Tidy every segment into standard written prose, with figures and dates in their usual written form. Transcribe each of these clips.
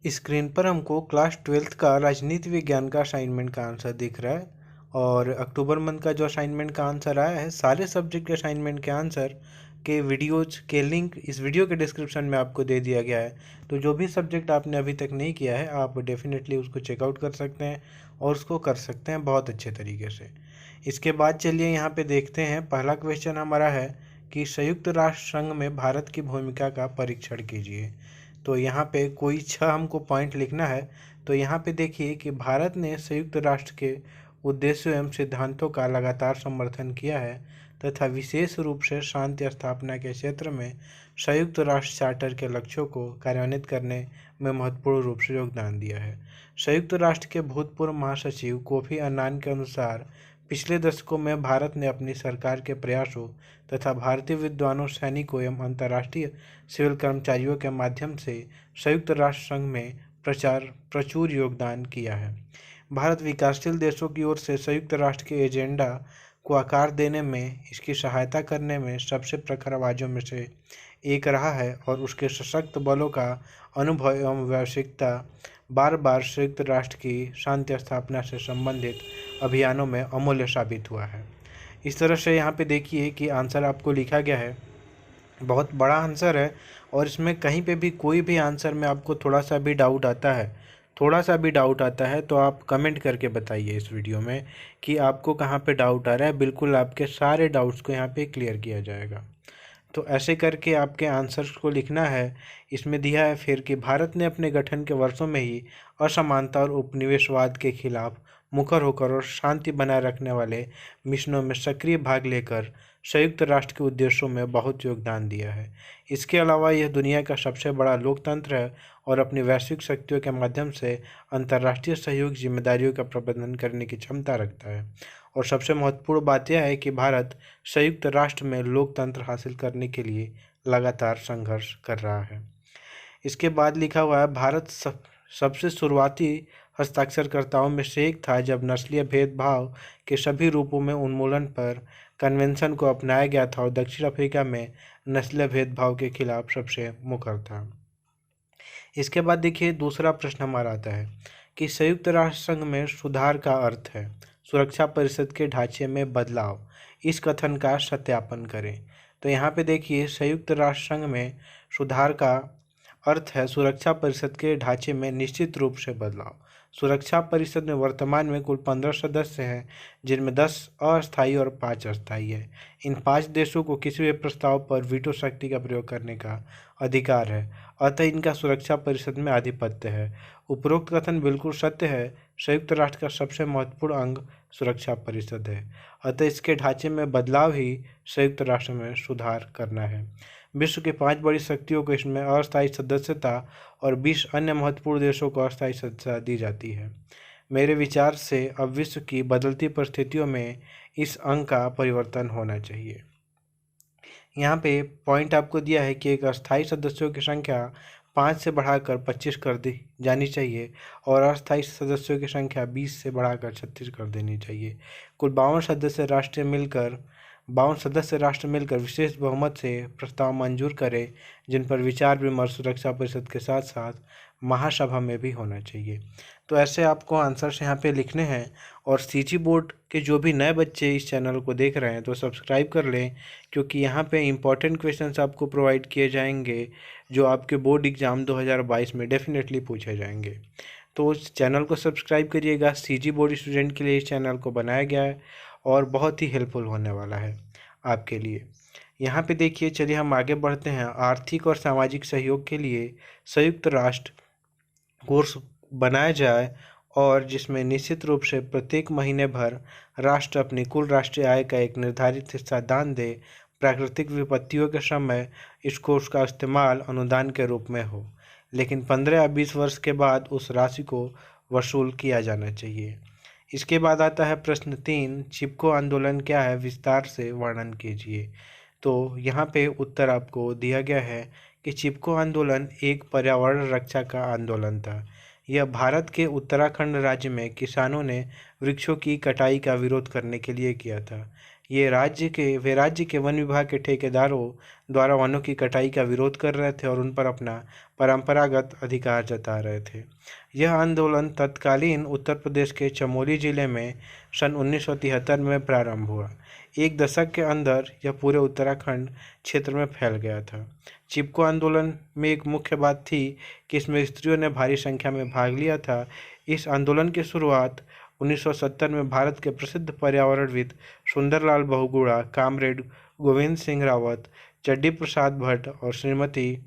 Screen पर हमको class 12th का राजनीति विज्ञान का असाइनमेंट का आंसर दिख रहा है और अक्टूबर मंथ का जो असाइनमेंट का आंसर आया है, सारे सब्जेक्ट के असाइनमेंट के आंसर के वीडियोज के लिंक इस वीडियो के डिस्क्रिप्शन में आपको दे दिया गया है। तो जो भी सब्जेक्ट आपने अभी तक नहीं किया है, आप डेफिनेटली उसको चेकआउट कर सकते हैं और उसको कर सकते हैं बहुत अच्छे तरीके से। इसके बाद चलिए यहाँ पे देखते हैं। पहला क्वेश्चन हमारा है कि संयुक्त राष्ट्र संघ में भारत की भूमिका का परीक्षण कीजिए। तो यहाँ पे कोई 6 हमको पॉइंट लिखना है। तो यहाँ पे देखिए कि भारत ने संयुक्त राष्ट्र के उद्देश्यों एवं सिद्धांतों का लगातार समर्थन किया है तथा विशेष रूप से शांति स्थापना के क्षेत्र में संयुक्त राष्ट्र चार्टर के लक्ष्यों को कार्यान्वित करने में महत्वपूर्ण रूप से योगदान दिया है। संयुक्त राष्ट्र के भूतपूर्व महासचिव कोफी अन्नान के अनुसार पिछले दशकों में भारत ने अपनी सरकार के प्रयासों तथा भारतीय विद्वानों, सैनिकों एवं अंतर्राष्ट्रीय सिविल कर्मचारियों के माध्यम से संयुक्त राष्ट्र संघ में प्रचुर योगदान किया है। भारत विकासशील देशों की ओर से संयुक्त राष्ट्र के एजेंडा को आकार देने में, इसकी सहायता करने में सबसे प्रखर आवाज़ों में से एक रहा है और उसके सशक्त बलों का अनुभव एवं व्यावसायिकता बार बार संयुक्त राष्ट्र की शांति स्थापना से संबंधित अभियानों में अमूल्य साबित हुआ है। इस तरह से यहाँ पे देखिए कि आंसर आपको लिखा गया है, बहुत बड़ा आंसर है और इसमें कहीं पे भी कोई भी आंसर में आपको थोड़ा सा भी डाउट आता है तो आप कमेंट करके बताइए इस वीडियो में कि आपको कहाँ पे डाउट आ रहा है। बिल्कुल आपके सारे डाउट्स को यहाँ पे क्लियर किया जाएगा। तो ऐसे करके आपके आंसर्स को लिखना है। इसमें दिया है फिर कि भारत ने अपने गठन के वर्षों में ही असमानता और उपनिवेशवाद के खिलाफ मुखर होकर और शांति बनाए रखने वाले मिशनों में सक्रिय भाग लेकर संयुक्त राष्ट्र के उद्देश्यों में बहुत योगदान दिया है। इसके अलावा यह दुनिया का सबसे बड़ा लोकतंत्र है और अपनी वैश्विक शक्तियों के माध्यम से अंतर्राष्ट्रीय सहयोग जिम्मेदारियों का प्रबंधन करने की क्षमता रखता है। और सबसे महत्वपूर्ण बात यह है कि भारत संयुक्त राष्ट्र में लोकतंत्र हासिल करने के लिए लगातार संघर्ष कर रहा है। इसके बाद लिखा हुआ है, भारत सबसे शुरुआती हस्ताक्षरकर्ताओं में से एक था जब नस्लीय भेदभाव के सभी रूपों में उन्मूलन पर कन्वेंशन को अपनाया गया था और दक्षिण अफ्रीका में नस्लीय भेदभाव के खिलाफ सबसे मुखर था। इसके बाद देखिए दूसरा प्रश्न हमारा आता है कि संयुक्त राष्ट्र संघ में सुधार का अर्थ है सुरक्षा परिषद के ढांचे में बदलाव। इस कथन का सत्यापन करें। तो यहाँ पे देखिए संयुक्त राष्ट्र संघ में सुधार का अर्थ है सुरक्षा परिषद के ढांचे में निश्चित रूप से बदलाव। सुरक्षा परिषद में वर्तमान में कुल 15 सदस्य हैं, जिनमें 10 अस्थायी और 5 अस्थायी है। इन 5 देशों को किसी भी प्रस्ताव पर वीटो शक्ति का प्रयोग करने का अधिकार है, अतः इनका सुरक्षा परिषद में आधिपत्य है। उपरोक्त कथन बिल्कुल सत्य है। संयुक्त राष्ट्र का सबसे महत्वपूर्ण अंग सुरक्षा परिषद है, अतः इसके ढांचे में बदलाव ही संयुक्त राष्ट्र में सुधार करना है। विश्व की 5 बड़ी शक्तियों को इसमें अस्थायी सदस्यता और 20 अन्य महत्वपूर्ण देशों को अस्थायी सदस्यता दी जाती है। मेरे विचार से अब विश्व की बदलती परिस्थितियों में इस अंग का परिवर्तन होना चाहिए। यहाँ पे पॉइंट आपको दिया है कि एक अस्थायी सदस्यों की संख्या 5 से बढ़ाकर 25 कर दी जानी चाहिए और अस्थायी सदस्यों की संख्या 20 से बढ़ाकर 36 कर देनी चाहिए। कुल 52 सदस्य राष्ट्र मिलकर विशेष बहुमत से प्रस्ताव मंजूर करें, जिन पर विचार विमर्श सुरक्षा परिषद के साथ साथ महासभा में भी होना चाहिए। तो ऐसे आपको आंसर्स यहाँ पे लिखने हैं। और सीजी बोर्ड के जो भी नए बच्चे इस चैनल को देख रहे हैं तो सब्सक्राइब कर लें, क्योंकि यहाँ पे इंपॉर्टेंट क्वेश्चंस आपको प्रोवाइड किए जाएंगे जो आपके बोर्ड एग्ज़ाम 2022 में डेफिनेटली पूछे जाएंगे। तो उस चैनल को सब्सक्राइब करिएगा। सीजी बोर्ड स्टूडेंट के लिए इस चैनल को बनाया गया है और बहुत ही हेल्पफुल होने वाला है आपके लिए। यहाँ पे देखिए, चलिए हम आगे बढ़ते हैं। आर्थिक और सामाजिक सहयोग के लिए संयुक्त राष्ट्र कोर्स बनाया जाए और जिसमें निश्चित रूप से प्रत्येक महीने भर राष्ट्र अपनी कुल राष्ट्रीय आय का एक निर्धारित हिस्सा दान दे। प्राकृतिक विपत्तियों के समय इसको उसका इस्तेमाल अनुदान के रूप में हो, लेकिन 15 या 20 वर्ष के बाद उस राशि को वसूल किया जाना चाहिए। इसके बाद आता है प्रश्न 3, चिपको आंदोलन क्या है, विस्तार से वर्णन कीजिए। तो यहाँ पे उत्तर आपको दिया गया है कि चिपको आंदोलन एक पर्यावरण रक्षा का आंदोलन था। यह भारत के उत्तराखंड राज्य में किसानों ने वृक्षों की कटाई का विरोध करने के लिए किया था। वे राज्य के वन विभाग के ठेकेदारों द्वारा वनों की कटाई का विरोध कर रहे थे और उन पर अपना परंपरागत अधिकार जता रहे थे। यह आंदोलन तत्कालीन उत्तर प्रदेश के चमोली जिले में सन 1973 में प्रारंभ हुआ। एक दशक के अंदर यह पूरे उत्तराखंड क्षेत्र में फैल गया था। चिपको आंदोलन में एक मुख्य बात थी कि इसमें स्त्रियों ने भारी संख्या में भाग लिया था। इस आंदोलन की शुरुआत 1970 में भारत के प्रसिद्ध पर्यावरणविद सुंदरलाल बहुगुणा, कामरेड गोविंद सिंह रावत, चड्डी प्रसाद भट्ट और श्रीमती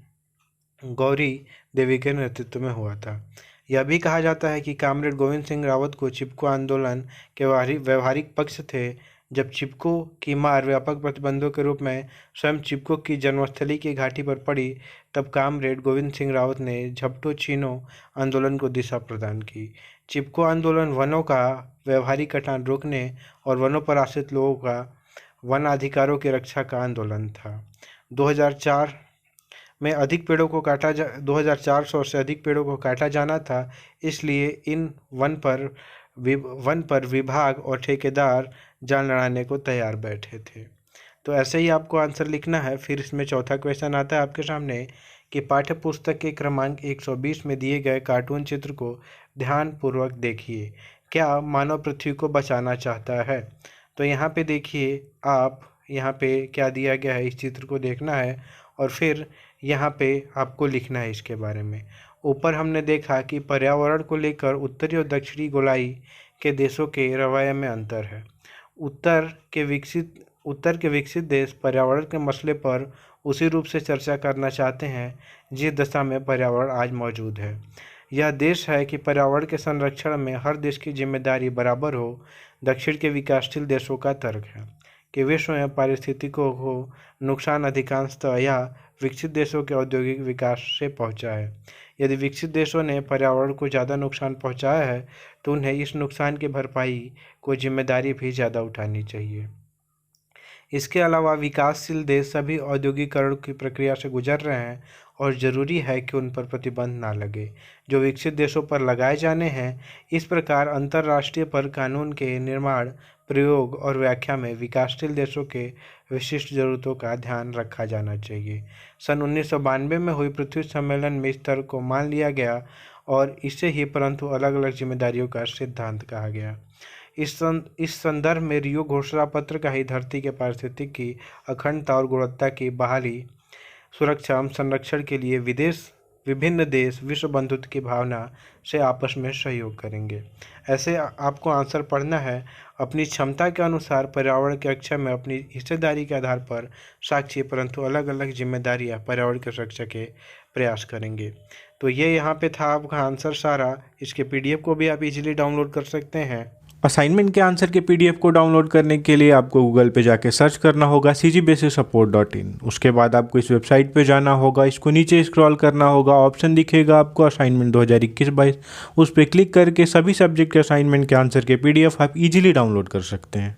गौरी देवी के नेतृत्व में हुआ था। यह भी कहा जाता है कि कामरेड गोविंद सिंह रावत को चिपको आंदोलन के व्यवहारिक पक्ष थे। जब चिपको की मार व्यापक प्रतिबंधों के रूप में स्वयं चिपको की जन्मस्थली की घाटी पर पड़ी, तब कामरेड गोविंद सिंह रावत ने झपटो चीनो आंदोलन को दिशा प्रदान की। चिपको आंदोलन वनों का व्यवहारिक कटान रोकने और वनों पर आश्रित लोगों का वन अधिकारों की रक्षा का आंदोलन था। 2004 में 2400 से अधिक पेड़ों को काटा जाना था, इसलिए इन वन पर विभाग और ठेकेदार जान लड़ाने को तैयार बैठे थे। तो ऐसे ही आपको आंसर लिखना है। फिर इसमें चौथा क्वेश्चन आता है आपके सामने कि पाठ्य पुस्तक के क्रमांक 120 में दिए गए कार्टून चित्र को ध्यानपूर्वक देखिए। क्या मानव पृथ्वी को बचाना चाहता है? तो यहाँ पे देखिए आप, यहाँ पे क्या दिया गया है, इस चित्र को देखना है और फिर यहाँ पे आपको लिखना है इसके बारे में। ऊपर हमने देखा कि पर्यावरण को लेकर उत्तरी और दक्षिणी गोलाई के देशों के रवैये में अंतर है। उत्तर के विकसित देश पर्यावरण के मसले पर उसी रूप से चर्चा करना चाहते हैं जिस दशा में पर्यावरण आज मौजूद है। यह देश है कि पर्यावरण के संरक्षण में हर देश की जिम्मेदारी बराबर हो। दक्षिण के विकासशील देशों का तर्क है कि वे स्वयं पारिस्थितिकों को नुकसान अधिकांशतः या विकसित देशों के औद्योगिक विकास से पहुंचा है। यदि विकसित देशों ने पर्यावरण को ज़्यादा नुकसान पहुंचाया है तो उन्हें इस नुकसान की भरपाई को जिम्मेदारी भी ज़्यादा उठानी चाहिए। इसके अलावा विकासशील देश सभी औद्योगिकरण की प्रक्रिया से गुजर रहे हैं और ज़रूरी है कि उन पर प्रतिबंध ना लगे जो विकसित देशों पर लगाए जाने हैं। इस प्रकार अंतर्राष्ट्रीय पर कानून के निर्माण, प्रयोग और व्याख्या में विकासशील देशों के विशिष्ट ज़रूरतों का ध्यान रखा जाना चाहिए। सन 1992 में हुई पृथ्वी सम्मेलन में इस तर्क को मान लिया गया और इसे ही परंतु अलग अलग जिम्मेदारियों का सिद्धांत कहा गया। इस संदर्भ में रियो घोषणा पत्र का ही धरती के पारिस्थितिकी की अखंडता और गुणवत्ता की बहाली, सुरक्षा एवं संरक्षण के लिए विभिन्न देश विश्व बंधुत्व की भावना से आपस में सहयोग करेंगे। ऐसे आपको आंसर पढ़ना है। अपनी क्षमता के अनुसार पर्यावरण की रक्षा में अपनी हिस्सेदारी के आधार पर साक्षी परंतु अलग अलग जिम्मेदारियां पर्यावरण की सुरक्षा के प्रयास करेंगे। तो ये यहाँ पे था आपका आंसर सारा। इसके PDF को भी आप इजीली डाउनलोड कर सकते हैं। असाइनमेंट के आंसर के PDF को डाउनलोड करने के लिए आपको गूगल पे जाके सर्च करना होगा cgbasicsupport.in। उसके बाद आपको इस वेबसाइट पे जाना होगा, इसको नीचे स्क्रॉल करना होगा, ऑप्शन दिखेगा आपको असाइनमेंट 2021-22, उस पर क्लिक करके सभी सब्जेक्ट के असाइनमेंट के आंसर के PDF आप इजीली डाउनलोड कर सकते हैं।